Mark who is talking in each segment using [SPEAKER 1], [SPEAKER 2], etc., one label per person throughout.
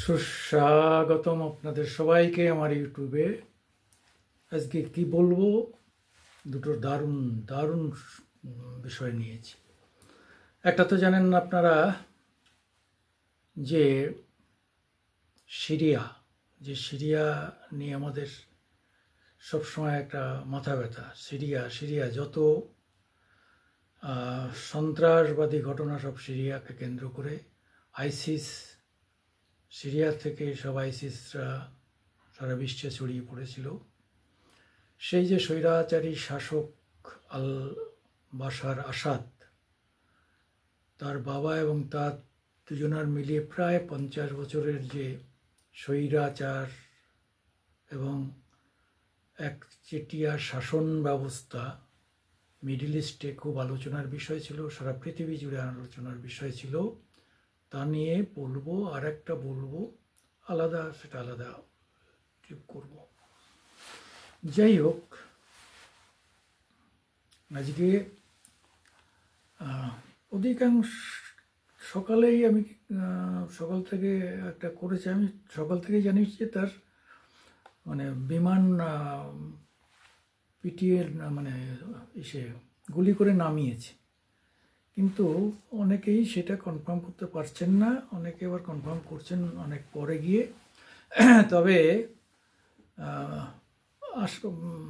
[SPEAKER 1] সুস্বাগতম আপনাদের সবাইকে আমার ইউটিউবে। আজকে কি বলবো, দুটো দারুণ দারুণ বিষয় নিয়েছি। একটা তো জানেন আপনারা যে সিরিয়া নিয়ে আমাদের সবসময় একটা মাথা ব্যথা। সিরিয়া যত সন্ত্রাসবাদী ঘটনা সব সিরিয়াকে কেন্দ্র করে। আইসিস, সিরিয়া থেকে সব আইসিসরা সারা বিশ্বে ছড়িয়ে পড়েছিল। সেই যে স্বৈরাচারী শাসক আল বাশার আসাদ, তার বাবা এবং তার দুজনার মিলিয়ে প্রায় 50 বছরের যে স্বৈরাচার এবং একচেটিয়া শাসন ব্যবস্থা মিডল ইস্টে খুব আলোচনার বিষয় ছিল, সারা পৃথিবী জুড়ে আলোচনার বিষয় ছিল। তা নিয়ে বলবো, আর একটা বলবো আলাদা, সেটা আলাদা ট্রিপ করব। যাই হোক, আজকে অধিকাংশ সকালেই আমি সকাল থেকে একটা করেছি, আমি সকাল থেকেই জানি যে তার মানে বিমান পিটিয়ে মানে এসে গুলি করে নামিয়েছে, কিন্তু অনেকেই সেটা কনফার্ম করতে পারছেন না, অনেকে আবার কনফার্ম করছেন অনেক পরে গিয়ে। তবে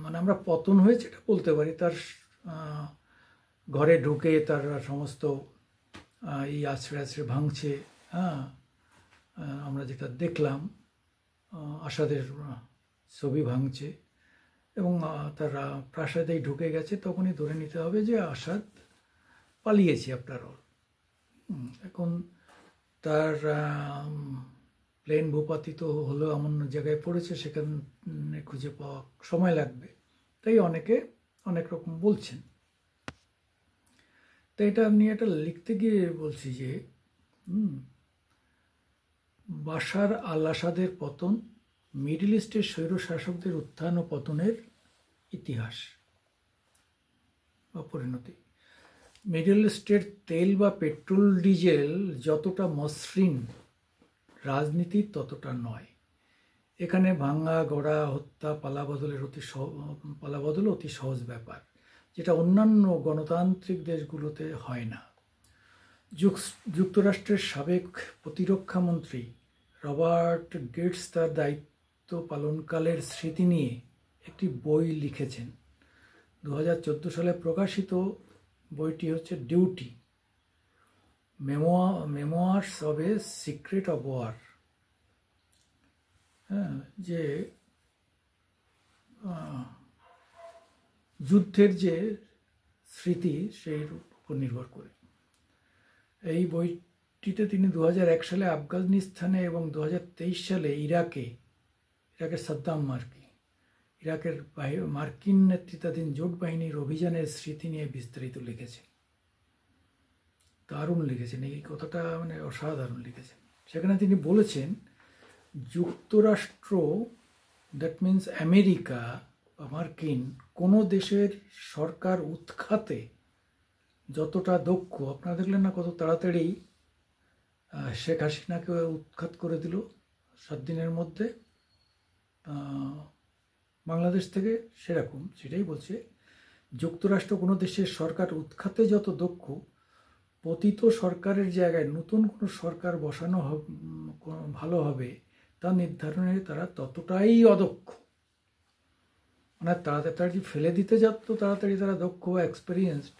[SPEAKER 1] মানে আমরা পতন হয়েছে এটা বলতে পারি। তার ঘরে ঢুকে তার সমস্ত এই আছড়ে আছড়ে ভাঙছে। আমরা যেটা দেখলাম, আসাদের ছবি ভাঙছে এবং তার প্রাসাদেই ঢুকে গেছে, তখনই ধরে নিতে হবে যে আসাদ পালিয়েছে আপনার। এখন তার প্লেন ভূপাতিত হলেও এমন জায়গায় পড়েছে, সেখানে খুঁজে পাওয়া সময় লাগবে, তাই অনেকে অনেক রকম বলছেন। তো এটা নিয়ে এটা লিখতে গিয়ে বলছি যে বাশার আল আসাদের পতন, মিডল ইস্টের স্বৈরশাসকদের উত্থান ও পতনের ইতিহাস বা পরিণতি। মিডল ইস্টের তেল বা পেট্রোল ডিজেল যতটা মসৃণ, রাজনীতি ততটা নয়। এখানে ভাঙা গড়া, হত্যা, পালাবদল অতি সহজ ব্যাপার, যেটা অন্যান্য গণতান্ত্রিক দেশগুলোতে হয় না। যুক্তরাষ্ট্রের সাবেক প্রতিরক্ষা মন্ত্রী রবার্ট গেটস তার দায়িত্ব পালনকালের স্মৃতি নিয়ে একটি বই লিখেছেন। 2014 সালে প্রকাশিত বইটি হচ্ছে duty, memoirs of a secret of war. যে যুদ্ধের যে স্মৃতি, সেই উপর নির্ভর করে এই বইটিতে তিনি 2001 সালে আফগানিস্তানে এবং 2023 সালে ইরাকের সাদ্দাম ইরাকের মার্কিন নেতৃত্বাধীন জোট বাহিনীর অভিযানের স্মৃতি নিয়ে বিস্তারিত লিখেছেন। দারুণ লিখেছেন, এই কথাটা মানে অসাধারণ লিখেছেন। সেখানে তিনি বলেছেন, যুক্তরাষ্ট্র, দ্যাট মিনস আমেরিকা বা মার্কিন, কোনো দেশের সরকার উৎখাতে যতটা দক্ষ, আপনারা দেখলেন না কত তাড়াতাড়ি শেখ হাসিনাকে উৎখাত করে দিল 7 দিনের মধ্যে বাংলাদেশ থেকে। সেটাই বলছে, যুক্তরাষ্ট্র কোনো দেশের সরকার উৎখাতে যত দক্ষ, পতিত সরকারের জায়গায় নতুন কোনো সরকার বসানো ভালো হবে তা নির্ধারণে তারা ততটাই অদক্ষ। মানে তাড়াতাড়ি ফেলে দিতে যত তাড়াতাড়ি তারা দক্ষ বা এক্সপেরিয়েন্সড,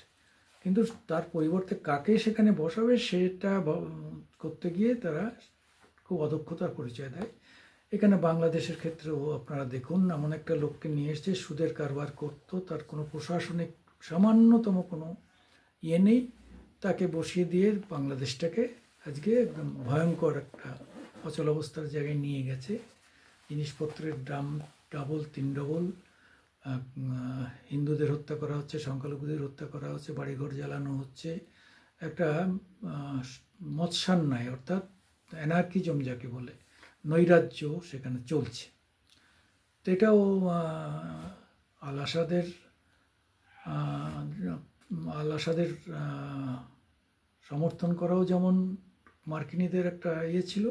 [SPEAKER 1] কিন্তু তার পরিবর্তে কাকে সেখানে বসাবে সেটা করতে গিয়ে তারা খুব অদক্ষতার পরিচয় দেয়। এখানে বাংলাদেশের ক্ষেত্রেও আপনারা দেখুন, এমন একটা লোককে নিয়ে এসছে, সুদের কারবার করতো, তার কোনো প্রশাসনিক সামান্যতম কোনো ইয়ে নেই, তাকে বসিয়ে দিয়ে বাংলাদেশটাকে আজকে একদম ভয়ঙ্কর একটা অচল অবস্থার জায়গায় নিয়ে গেছে। জিনিসপত্রের দাম ডাবল 3 ডবল, হিন্দুদের হত্যা করা হচ্ছে, সংখ্যালঘুদের হত্যা করা হচ্ছে, বাড়িঘর জ্বালানো হচ্ছে, একটা মৎসান্যায় অর্থাৎ অ্যানার্কিজম যাকে বলে, নৈরাজ্য সেখানে চলছে। তো এটাও আল আসাদের সমর্থন করাও যেমন মার্কিনীদের একটা ইয়ে ছিল,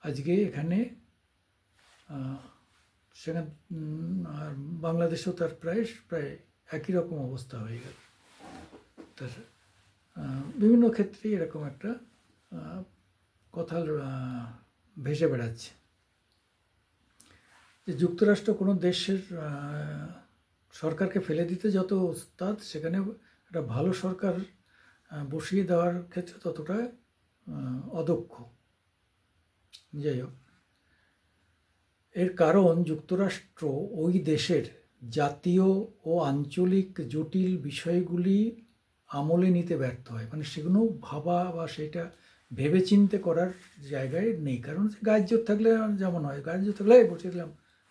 [SPEAKER 1] আজকে এখানে সেখানে আর বাংলাদেশেও তার প্রায় প্রায় একই রকম অবস্থা হয়ে গেল। তার বিভিন্ন ক্ষেত্রেই এরকম একটা কথা ভেসে বেড়াচ্ছে যে যুক্তরাষ্ট্র কোনো দেশের সরকারকে ফেলে দিতে যত উস্তাদ, সেখানে একটা ভালো সরকার বসিয়ে দেওয়ার ক্ষেত্রে ততটা অদক্ষ। যাই হোক, এর কারণ যুক্তরাষ্ট্র ওই দেশের জাতীয় ও আঞ্চলিক জটিল বিষয়গুলি আমলে নিতে ব্যর্থ হয়, মানে সেগুলো ভাবা বা সেটা ভেবেচিন্তে করার জায়গায় নেই। কারণ গায়ের জোর থাকলে যেমন হয়, গায়ের জোর থাকলে বসে দিলাম,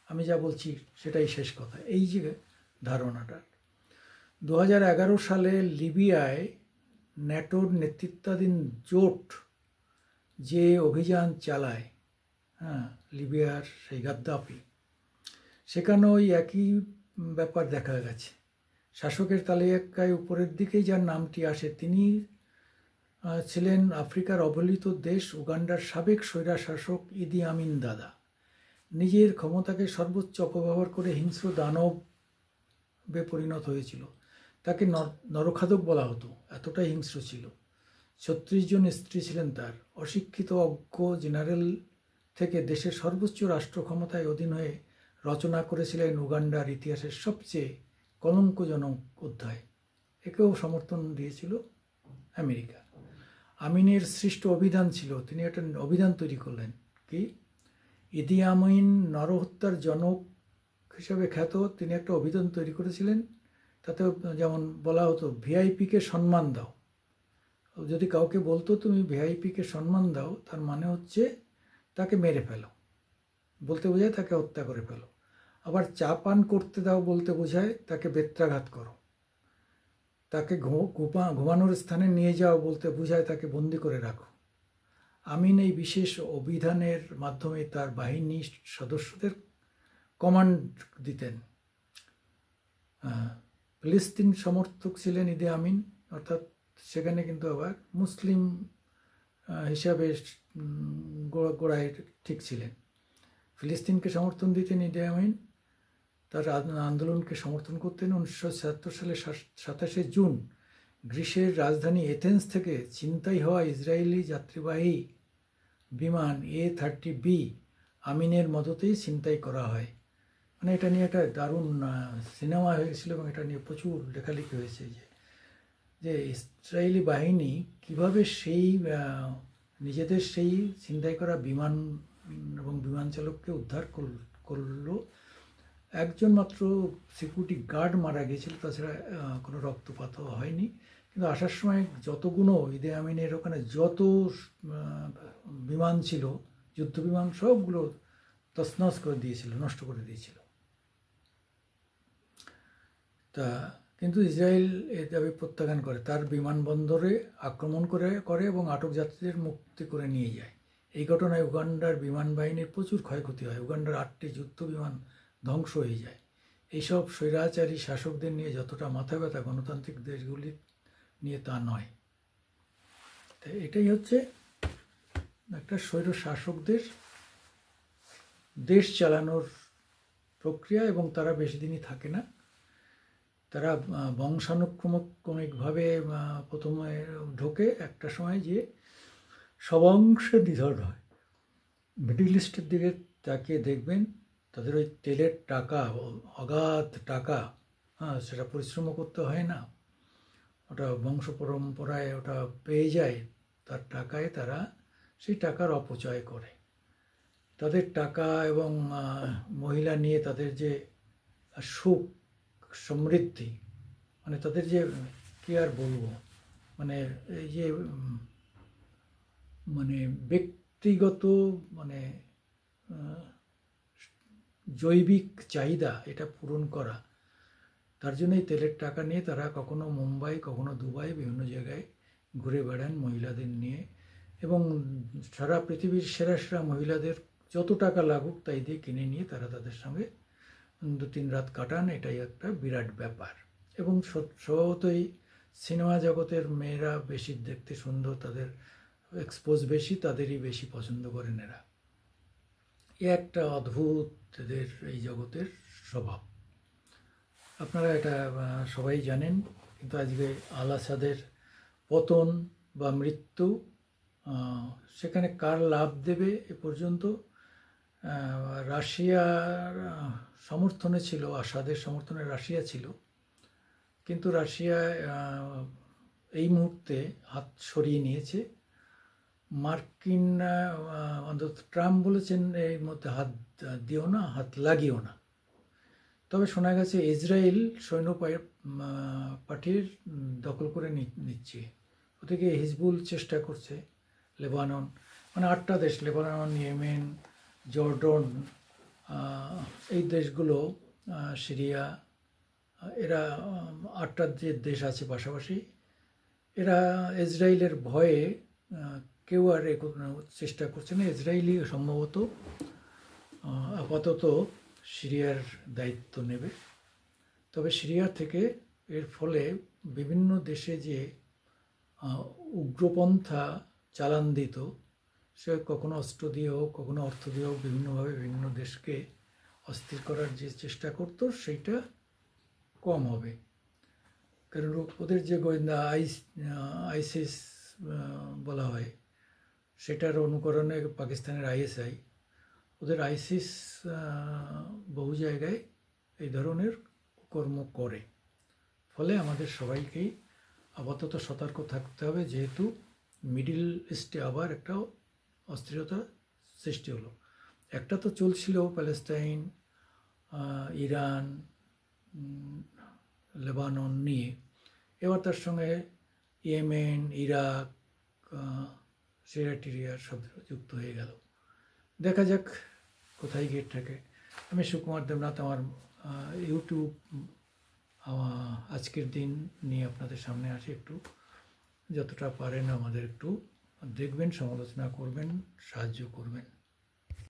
[SPEAKER 1] আমি যা বলছি সেটাই শেষ কথা, এই যে ধারণাটা। 2011 সালে লিবিয়ায় ন্যাটোর নেতৃত্বাধীন জোট যে অভিযান চালায়, লিবিয়ার সেই গাদ্দাফি, সেখানে ওই একই ব্যাপার দেখা গেছে। শাসকের তালিকায় উপরের দিকেই যার নামটি আসে, তিনি ছিলেন আফ্রিকার অবহেলিত দেশ উগান্ডার সাবেক স্বৈরশাসক ইদি আমিন দাদা। নিজের ক্ষমতাকে সর্বোচ্চ অপব্যবহার করে হিংস্র দানবে পরিণত হয়েছিল। তাকে নরখাদক বলা হতো, এতটাই হিংস্র ছিল। 36 জন স্ত্রী ছিলেন তার। অশিক্ষিত অজ্ঞ জেনারেল থেকে দেশের সর্বোচ্চ রাষ্ট্র ক্ষমতায় অধীন হয়ে রচনা করেছিলেন উগান্ডার ইতিহাসের সবচেয়ে কলঙ্কজনক অধ্যায়। একেও সমর্থন দিয়েছিল আমেরিকা। আমিনের সৃষ্ট অভিধান ছিল, তিনি একটা অভিধান তৈরি করলেন। কি? ইদি আমিন নরহত্যার জনক হিসাবে খ্যাত, তিনি একটা অভিধান তৈরি করেছিলেন। তাতে যেমন বলা হতো, ভিআইপিকে সম্মান দাও। যদি কাউকে বলতো তুমি ভিআইপিকে সম্মান দাও, তার মানে হচ্ছে তাকে মেরে ফেলো, বলতে বোঝায় তাকে হত্যা করে ফেলো। আবার চা পান করতে দাও বলতে বোঝায় তাকে বেত্রাঘাত করো। তাকে ঘুমানোর স্থানে নিয়ে যাও বলতে বোঝায় তাকে বন্দি করে রাখো। আমিন এই বিশেষ অভিধানের মাধ্যমে তার বাহিনী সদস্যদের কমান্ড দিতেন। ফিলিস্তিন সমর্থক ছিলেন ইদি আমিন, অর্থাৎ সেখানে কিন্তু আবার মুসলিম হিসাবে গোড়ায় ঠিক ছিলেন। ফিলিস্তিনকে সমর্থন দিতেন ইদি আমিন, তার আন্দোলনকে সমর্থন করতেন। 1976 সালে 27শে জুন গ্রিসের রাজধানী এথেন্স থেকে ছিনতাই হওয়া ইসরায়েলি যাত্রীবাহী বিমান A-30B আমিনের মদতেই ছিনতাই করা হয়। মানে এটা নিয়ে একটা দারুণ সিনেমা হয়েছিল এবং এটা নিয়ে প্রচুর লেখালেখি হয়েছে যে ইসরায়েলি বাহিনী কিভাবে সেই নিজেদের সেই ছিনতাই করা বিমান এবং বিমান চালককে উদ্ধার করলো। একজন মাত্র সিকিউরিটি গার্ড মারা গিয়েছিল, তাছাড়া কোনো রক্তপাতও হয়নি। কিন্তু আসার সময় যতগুলো ইদি আমিনের ওখানে যত বিমান ছিল, যুদ্ধ বিমান, সবগুলো তছনছ করে দিয়েছিল, নষ্ট করে দিয়েছিল। তা কিন্তু ইসরায়েল এ দাবি প্রত্যাখ্যান করে, তার বিমানবন্দরে আক্রমণ করে এবং আটক যাত্রীদের মুক্তি করে নিয়ে যায়। এই ঘটনায় উগান্ডার বিমান বাহিনীর প্রচুর ক্ষয়ক্ষতি হয়। উগান্ডার 8টি যুদ্ধ বিমান ধ্বংস হয়ে যায়। এইসব স্বৈরাচারী শাসকদের নিয়ে যতটা মাথা ব্যথা গণতান্ত্রিক দেশগুলি নিয়ে তা নয়। তাই এটাই হচ্ছে একটা স্বৈর শাসকদের দেশ চালানোর প্রক্রিয়া, এবং তারা বেশি দিনই থাকে না। তারা বংশানুক্রমিকভাবে প্রথমে ঢোকে, একটা সময় যে সব অংশে নিধন হয়। মিডিল ইস্টের দিকে তাকিয়ে দেখবেন, তাদের ওই তেলের টাকা, অগাধ টাকা, সেটা পরিশ্রম করতে হয় না, ওটা বংশ পরম্পরায় ওটা পেয়ে যায়। তার টাকায় তারা সেই টাকার অপচয় করে। তাদের টাকা এবং মহিলা নিয়ে তাদের যে সুখ সমৃদ্ধি, মানে তাদের যে কি আর বলবো, মানে এই যে মানে ব্যক্তিগত মানে জৈবিক চাহিদা, এটা পূরণ করা, তার জন্যই তেলের টাকা নিয়ে তারা কখনো মুম্বাই, কখনো দুবাই, বিভিন্ন জায়গায় ঘুরে বেড়ান মহিলাদের নিয়ে, এবং সারা পৃথিবীর সেরা সেরা মহিলাদের যত টাকা লাগুক তাই দিয়ে কিনে নিয়ে তারা তাদের সঙ্গে 2-3 রাত কাটান। এটাই একটা বিরাট ব্যাপার। এবং স্বভাবতই সিনেমা জগতের মেয়েরা বেশি দেখতে সুন্দর, তাদের এক্সপোজ বেশি, তাদেরই বেশি পছন্দ করেন এরা। এ একটা অদ্ভুত এদের এই জগতের স্বভাব। আপনারা এটা সবাই জানেন, কিন্তু আজকে আল আসাদের পতন বা মৃত্যু, সেখানে কার লাভ দেবে এ পর্যন্ত রাশিয়ার সমর্থনে ছিল, আসাদের সমর্থনে রাশিয়া ছিল, কিন্তু রাশিয়া এই মুহূর্তে হাত সরিয়ে নিয়েছে। মার্কিন অন্তত ট্রাম্প বলেছেন এর মধ্যে হাত দিও না, হাত লাগিও না। তবে শোনা গেছে ইসরায়েল সৈন্য পার্টির দখল করে নিচ্ছে। ওদিকে হিজবুল চেষ্টা করছে, লেবানন, মানে 8টা দেশ, লেবানন, ইয়েমেন, জর্ডন, এই দেশগুলো, সিরিয়া, এরা 8টা যে দেশ আছে পাশাপাশি, এরা ইসরায়েলের ভয়ে কেউ আর চেষ্টা করছে না। ইসরায়েলই সম্ভবত আপাতত সিরিয়ার দায়িত্ব নেবে। তবে সিরিয়া থেকে এর ফলে বিভিন্ন দেশে যে উগ্রপন্থা চালান দিত, সে কখনো অস্ত্র দিয়ে হোক, কখনো অর্থ দিয়ে হোক, বিভিন্নভাবে বিভিন্ন দেশকে অস্থির করার যে চেষ্টা করত, সেইটা কম হবে। কারণ ওদের যে গোয়েন্দা আইসিস বলা হয়, সেটার অনুকরণে পাকিস্তানের আইএসআই, ওদের আইসিস বহু জায়গায় এই ধরনের কর্ম করে। ফলে আমাদের সবাইকেই আপাতত সতর্ক থাকতে হবে, যেহেতু মিডিল ইস্টে আবার একটা অস্থিরতা সৃষ্টি হলো। একটা তো চলছিল প্যালেস্টাইন, ইরান, লেবানন নিয়ে, এবার তার সঙ্গে ইয়েমেন, ইরাক, সিরিয়া টিরিয়া সব যুক্ত হয়ে গেল। দেখা যাক কোথায় গিয়ে থাকে। আমি সুকুমার দেবনাথ, আমার ইউটিউব আজকের দিন নিয়ে আপনাদের সামনে আসি। একটু যতটা পারেন আমাদের একটু দেখবেন, সমালোচনা করবেন, সাহায্য করবেন।